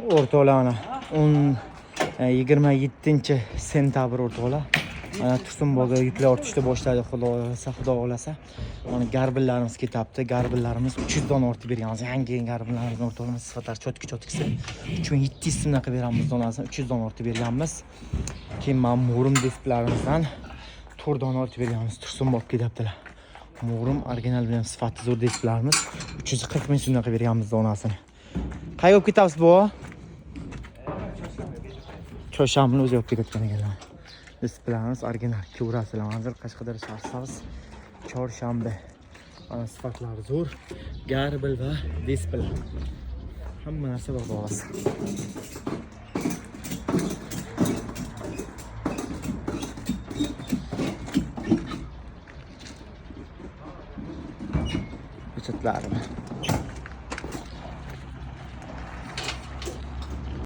o'rtoqlar, 27-sentabr o'rtoqlar. Tursunboyga yuklar ortishni boshladi, xudo xolasa. Mana garbinlarimiz ketyapti. Garbinlarimiz 300 dona ortib berganmiz. Yangi garbinlarimiz o'rtoqlar sifatlar cho'tki-cho'tkisi 3700 so'mdan qilib beramiz donasini. 300 dona ortib berganmiz. Keyin mana Murim displarimizdan 4 dona ortib berganmiz. Tursunboy ketyaptilar. Murim original bilan sifati zo'r displayimiz 340 ming so'mdan qilib berganmiz donasini. Qayerga olib ketamiz bu? Cho'shamni o'zi olib ketayotgan ekanlar. Displayimiz original kurasilar manzil Qashqadaryo shahar chorshanba. Ana sifatlari zo'r, garbil va display. Hamma narsa bor bo'lsa. Pechatlarimiz